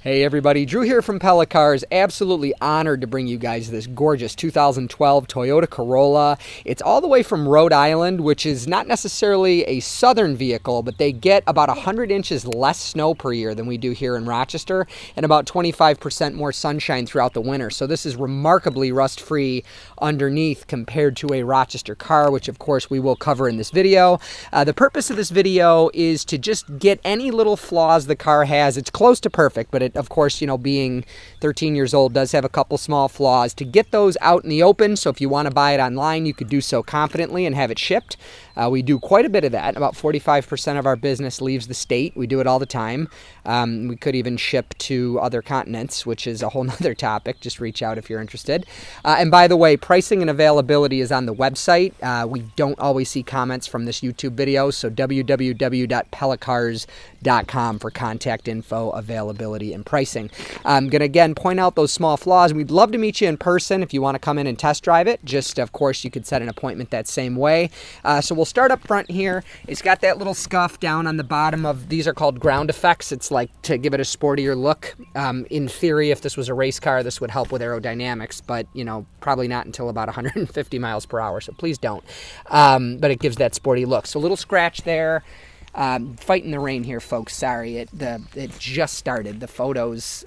Hey everybody, Drew here from Pella Cars. Absolutely honored to bring you guys this gorgeous 2012 Toyota Corolla. It's all the way from Rhode Island, which is not necessarily a southern vehicle, but they get about 100 inches less snow per year than we do here in Rochester, and about 25% more sunshine throughout the winter. So this is remarkably rust-free underneath compared to a Rochester car, which of course we will cover in this video. The purpose of this video is to just get any little flaws the car has. It's close to perfect, but it, of course, you know, being 13 years old, does have a couple small flaws. To get those out in the open, so if you want to buy it online, you could do so confidently and have it shipped. We do quite a bit of that. About 45% of our business leaves the state. We do it all the time. We could even ship to other continents, which is a whole nother topic. Just reach out if you're interested. And by the way, pricing and availability is on the website. We don't always see comments from this YouTube video, so www.pellacars.com for contact info, availability, and pricing. I'm going to again point out those small flaws. We'd love to meet you in person if you want to come in and test drive it. Just, of course, you could set an appointment that same way. So we'll start up front here. It's got that little scuff down on the bottom of, these are called ground effects. It's like to give it a sportier look. In theory, if this was a race car, this would help with aerodynamics, but you know, probably not until about 150 miles per hour, so please don't. But it gives that sporty look. So a little scratch there. Fighting the rain here, folks. Sorry, it just started. The photos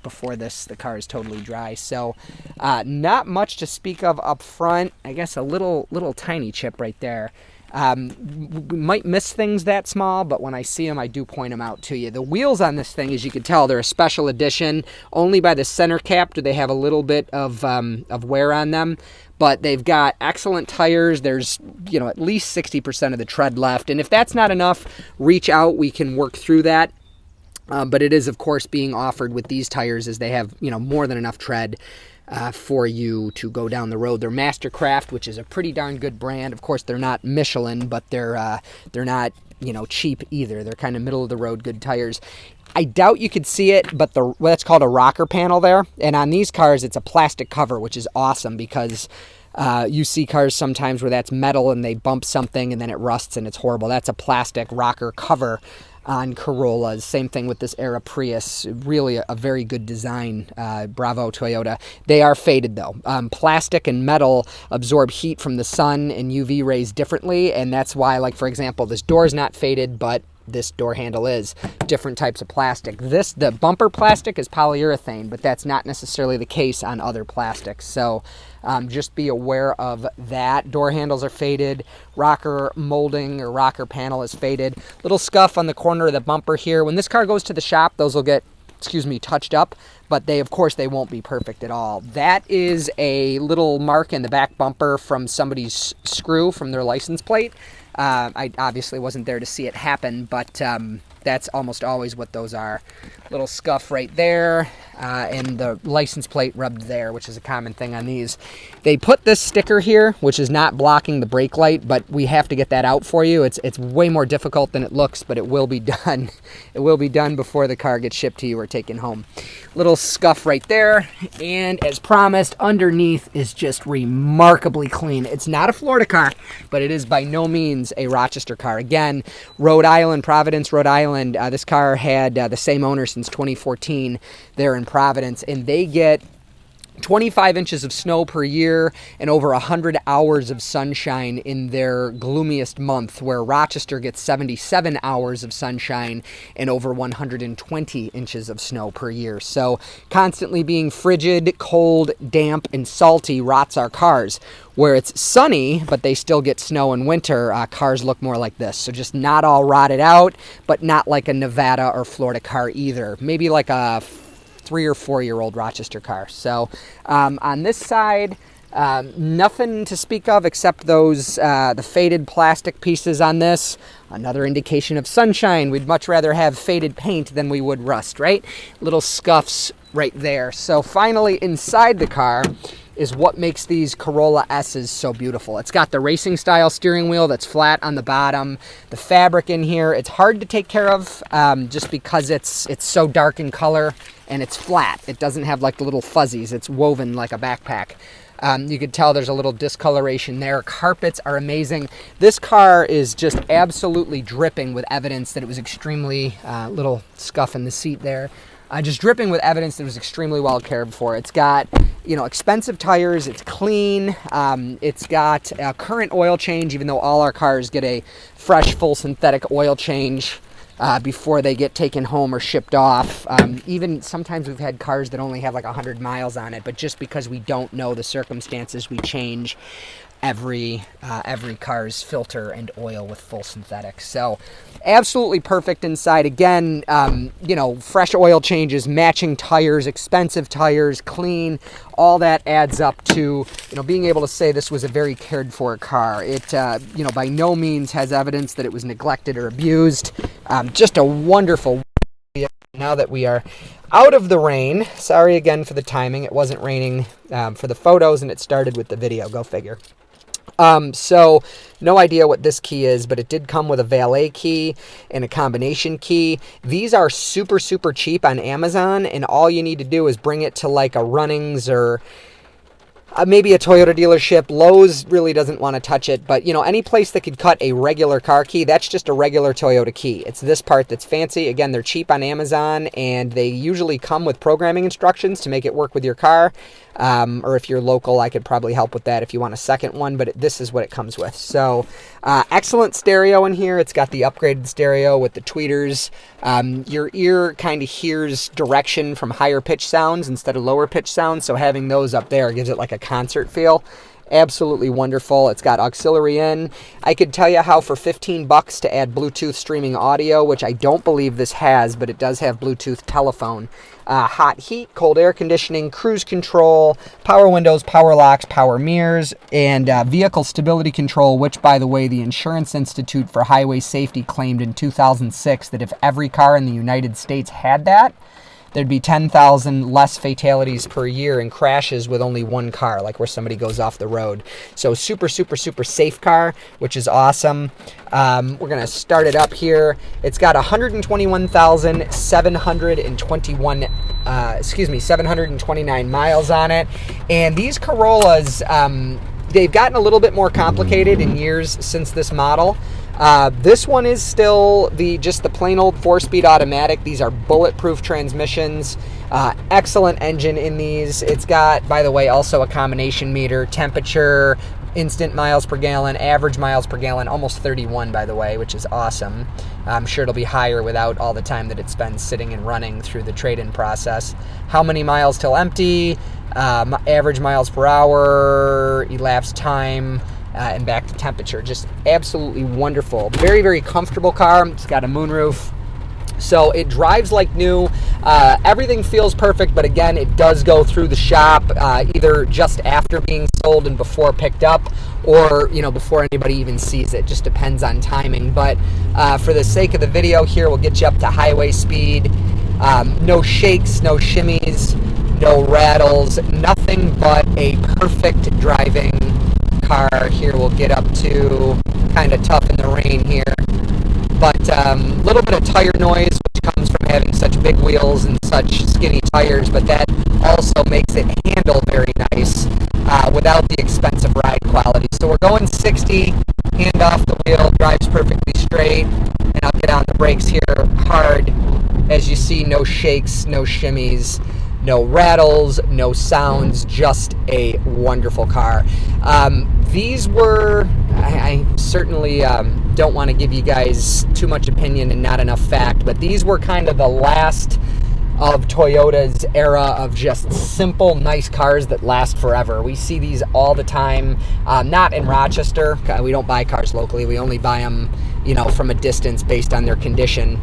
before this, the car is totally dry. So not much to speak of up front. I guess a little tiny chip right there. We might miss things that small, but when I see them, I do point them out to you. The wheels on this thing, as you can tell, they're a special edition. Only by the center cap do they have a little bit of wear on them, but they've got excellent tires. There's, you know, at least 60% of the tread left, and if that's not enough, reach out. We can work through that. But it is, of course, being offered with these tires as they have, you know, more than enough tread for you to go down the road. They're Mastercraft, which is a pretty darn good brand. Of course, they're not Michelin, but they're not, you know, cheap either. They're kind of middle of the road good tires. I doubt you could see it, but that's called a rocker panel there. And on these cars, it's a plastic cover, which is awesome because you see cars sometimes where that's metal and they bump something and then it rusts and it's horrible. That's a plastic rocker cover on Corollas. Same thing with this era Prius. Really a very good design. Bravo, Toyota. They are faded though. Plastic and metal absorb heat from the sun and UV rays differently, and that's why, like for example, this door is not faded, but this door handle is. Different types of plastic. The bumper plastic is polyurethane, but that's not necessarily the case on other plastics. So just be aware of that. Door handles are faded. Rocker molding or rocker panel is faded. Little scuff on the corner of the bumper here. When this car goes to the shop, those will get, touched up, but of course they won't be perfect at all. That is a little mark in the back bumper from somebody's screw from their license plate. I obviously wasn't there to see it happen, but that's almost always what those are. Little scuff right there, and the license plate rubbed there, which is a common thing on these. They put this sticker here, which is not blocking the brake light, but we have to get that out for you. It's way more difficult than it looks, but it will be done. It will be done before the car gets shipped to you or taken home. Little scuff right there, and as promised, underneath is just remarkably clean. It's not a Florida car, but it is by no means a Rochester car. Again, Rhode Island, Providence, Rhode Island. This car had the same owner since 2014 there in Providence, and they get 25 inches of snow per year and over 100 hours of sunshine in their gloomiest month, where Rochester gets 77 hours of sunshine and over 120 inches of snow per year. So constantly being frigid, cold, damp, and salty rots our cars. Where it's sunny, but they still get snow in winter, cars look more like this. So just not all rotted out, but not like a Nevada or Florida car either. Maybe like a 3 or 4 year old Rochester car. So on this side, nothing to speak of except those the faded plastic pieces on this. Another indication of sunshine. We'd much rather have faded paint than we would rust, right? Little scuffs right there. So finally, inside the car is what makes these Corolla S's so beautiful. It's got the racing style steering wheel that's flat on the bottom. The fabric in here, it's hard to take care of just because it's so dark in color and it's flat. It doesn't have like the little fuzzies. It's woven like a backpack. You can tell there's a little discoloration there. Carpets are amazing. This car is just absolutely dripping with evidence that it was extremely little scuff in the seat there. just dripping with evidence that it was extremely well cared for. It's got, expensive tires. It's clean. It's got a current oil change, even though all our cars get a fresh, full synthetic oil change before they get taken home or shipped off. Even sometimes we've had cars that only have like 100 miles on it, but just because we don't know the circumstances, we change every car's filter and oil with full synthetics. So absolutely perfect inside. Again, fresh oil changes, matching tires, expensive tires, clean, all that adds up to, being able to say this was a very cared for car. It, by no means has evidence that it was neglected or abused. Just a wonderful. Now that we are out of the rain, sorry again for the timing. It wasn't raining for the photos, and it started with the video. Go figure. So no idea what this key is, but it did come with a valet key and a combination key. These are super, super cheap on Amazon, and all you need to do is bring it to like a Runnings or maybe a Toyota dealership. Lowe's really doesn't want to touch it, but any place that could cut a regular car key, that's just a regular Toyota key. It's this part that's fancy. Again, they're cheap on Amazon, and they usually come with programming instructions to make it work with your car. Or if you're local, I could probably help with that if you want a second one, but this is what it comes with. So excellent stereo in here. It's got the upgraded stereo with the tweeters. Your ear kind of hears direction from higher pitch sounds instead of lower pitch sounds, so having those up there gives it like a concert feel. Absolutely wonderful. It's got auxiliary in. I could tell you how for $15 to add Bluetooth streaming audio, which I don't believe this has, but it does have Bluetooth telephone. Hot heat, cold air conditioning, cruise control, power windows, power locks, power mirrors, and vehicle stability control, which, by the way, the Insurance Institute for Highway Safety claimed in 2006 that if every car in the United States had that, there'd be 10,000 less fatalities per year and crashes with only one car, like where somebody goes off the road. So super, super, super safe car, which is awesome. We're going to start it up here. It's got 729 miles on it. And these Corollas, they've gotten a little bit more complicated in years since this model. This one is still just the plain old 4-speed automatic. These are bulletproof transmissions. Excellent engine in these. It's got, by the way, also a combination meter, temperature, instant miles per gallon, average miles per gallon, almost 31, by the way, which is awesome. I'm sure it'll be higher without all the time that it spends sitting and running through the trade-in process. How many miles till empty, average miles per hour, elapsed time, and back to temperature. Just absolutely wonderful. Very, very comfortable car. It's got a moonroof. So it drives like new. Everything feels perfect, but again, it does go through the shop either just after being sold and before picked up, or before anybody even sees it. Just depends on timing. But for the sake of the video here, we'll get you up to highway speed. No shakes, no shimmies, no rattles, nothing but a perfect driving car. Here we'll get up to kind of tough in the rain here, but a little bit of tire noise, which comes from having such big wheels and such skinny tires, but that also makes it handle very nice without the expensive ride quality. So we're going 60, hand off the wheel, drives perfectly straight, and I'll get on the brakes here hard. As you see, no shakes, no shimmies, no rattles, no sounds, just a wonderful car. These were, I certainly don't want to give you guys too much opinion and not enough fact, but these were kind of the last of Toyota's era of just simple, nice cars that last forever. We see these all the time, not in Rochester. We don't buy cars locally. We only buy them, from a distance based on their condition,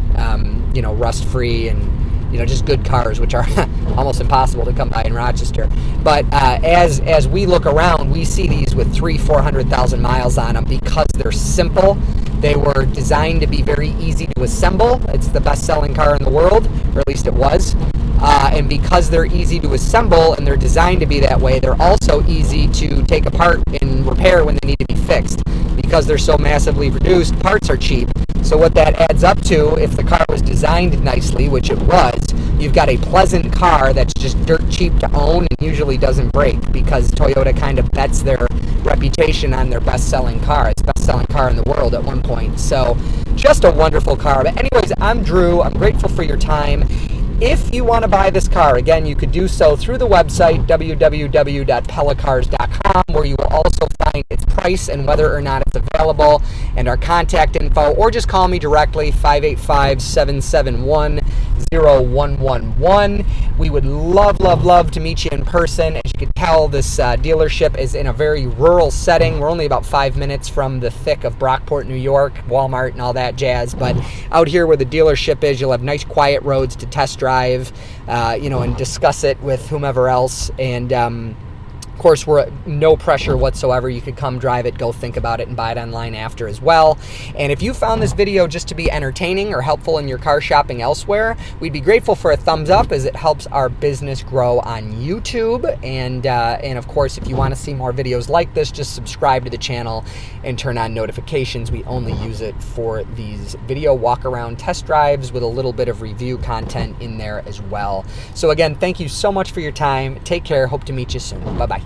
rust-free and just good cars, which are almost impossible to come by in Rochester. But as we look around, we see these with 400,000 miles on them because they're simple. They were designed to be very easy to assemble. It's the best-selling car in the world, or at least it was. And because they're easy to assemble and they're designed to be that way, they're also easy to take apart and repair when they need to be fixed. Because they're so massively reduced, parts are cheap. So what that adds up to, if the car was designed nicely, which it was, you've got a pleasant car that's just dirt cheap to own and usually doesn't break, because Toyota kind of bets their reputation on their best-selling car. It's the best-selling car in the world at one point. So just a wonderful car. But anyways, I'm Drew. I'm grateful for your time. If you want to buy this car, again, you could do so through the website, www.pellacars.com, where you will also find its price and whether or not it's available, and our contact info, or just call me directly, 585-771-0111. We would love to meet you in person. As you can tell, this dealership is in a very rural setting. We're only about 5 minutes from the thick of Brockport, New York, Walmart and all that jazz, but out here where the dealership is, you'll have nice quiet roads to test drive, and discuss it with whomever else. And of course, we're no pressure whatsoever. You could come drive it, go think about it, and buy it online after as well. And if you found this video just to be entertaining or helpful in your car shopping elsewhere, we'd be grateful for a thumbs up, as it helps our business grow on YouTube. And of course, if you want to see more videos like this, just subscribe to the channel and turn on notifications. We only use it for these video walk-around test drives with a little bit of review content in there as well. So again, thank you so much for your time. Take care. Hope to meet you soon. Bye-bye.